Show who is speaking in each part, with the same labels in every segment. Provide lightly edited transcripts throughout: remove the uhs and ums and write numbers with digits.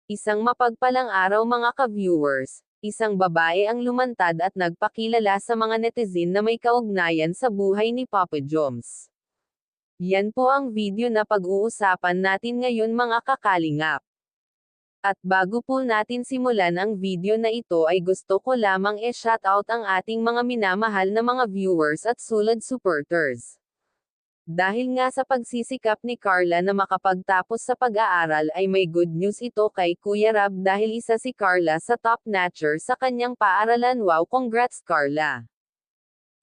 Speaker 1: Isang mapagpalang araw mga ka-viewers, isang babae ang lumantad at nagpakilala sa mga netizen na may kaugnayan sa buhay ni Papa Joms. Yan po ang video na pag-uusapan natin ngayon mga kakalingap. At bago po natin simulan ang video na ito ay gusto ko lamang shoutout ang ating mga minamahal na mga viewers at sulad supporters. Dahil nga sa pagsisikap ni Carla na makapagtapos sa pag-aaral ay may good news ito kay Kuya Rab dahil isa si Carla sa top notcher sa kanyang paaralan. Wow, congrats Carla!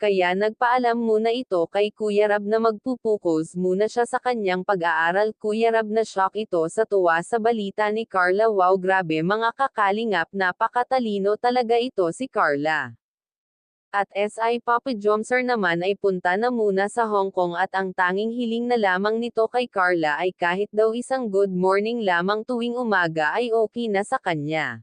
Speaker 1: Kaya nagpaalam muna ito kay Kuya Rab na magpupukos muna siya sa kanyang pag-aaral. Kuya Rab na shock ito sa tuwa sa balita ni Carla. Wow, grabe mga kakalingap, napakatalino talaga ito si Carla. At SI Papa Jomser naman ay punta na muna sa Hong Kong at ang tanging hiling na lamang nito kay Carla ay kahit daw isang good morning lamang tuwing umaga ay okay na sa kanya.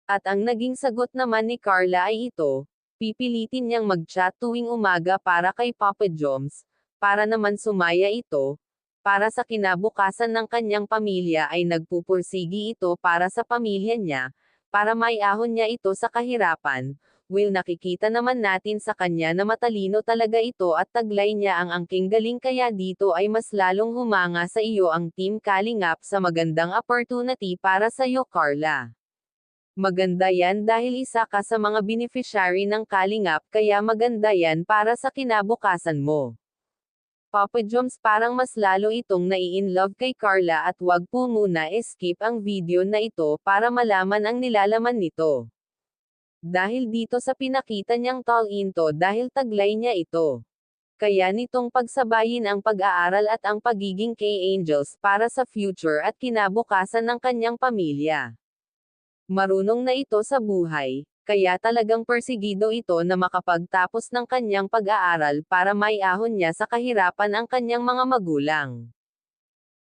Speaker 1: At ang naging sagot naman ni Carla ay ito, pipilitin niyang mag-chat tuwing umaga para kay Papa Joms, para naman sumaya ito, para sa kinabukasan ng kanyang pamilya ay nagpupursigi ito para sa pamilya niya, para maiahon niya ito sa kahirapan. Will nakikita naman natin sa kanya na matalino talaga ito at taglay niya ang angking galing kaya dito ay mas lalong humanga sa iyo ang Team Kalingap sa magandang opportunity para sa iyo Carla. Maganda yan dahil isa ka sa mga beneficiary ng Kalingap kaya maganda yan para sa kinabukasan mo. Papa Joms parang mas lalo itong nai-inlove kay Carla at wag po muna skip ang video na ito para malaman ang nilalaman nito. Dahil dito sa pinakita niyang talento dahil taglay niya ito. Kaya nitong pagsabayin ang pag-aaral at ang pagiging K-Angels para sa future at kinabukasan ng kanyang pamilya. Marunong na ito sa buhay, kaya talagang persigido ito na makapagtapos ng kanyang pag-aaral para maiahon niya sa kahirapan ang kanyang mga magulang.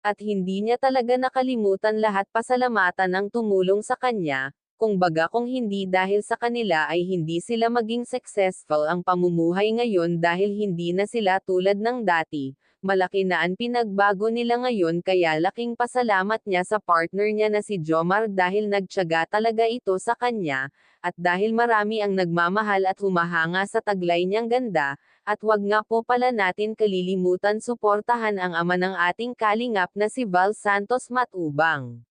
Speaker 1: At hindi niya talaga nakalimutan lahat pasalamatan ang tumulong sa kanya. Kung baga kung hindi dahil sa kanila ay hindi sila maging successful ang pamumuhay ngayon dahil hindi na sila tulad ng dati, malaki na ang pinagbago nila ngayon kaya laking pasalamat niya sa partner niya na si Jomar dahil nagtiyaga talaga ito sa kanya, at dahil marami ang nagmamahal at humahanga sa taglay niyang ganda, at wag nga po pala natin kalilimutan suportahan ang ama ng ating kalingap na si Val Santos Matubang.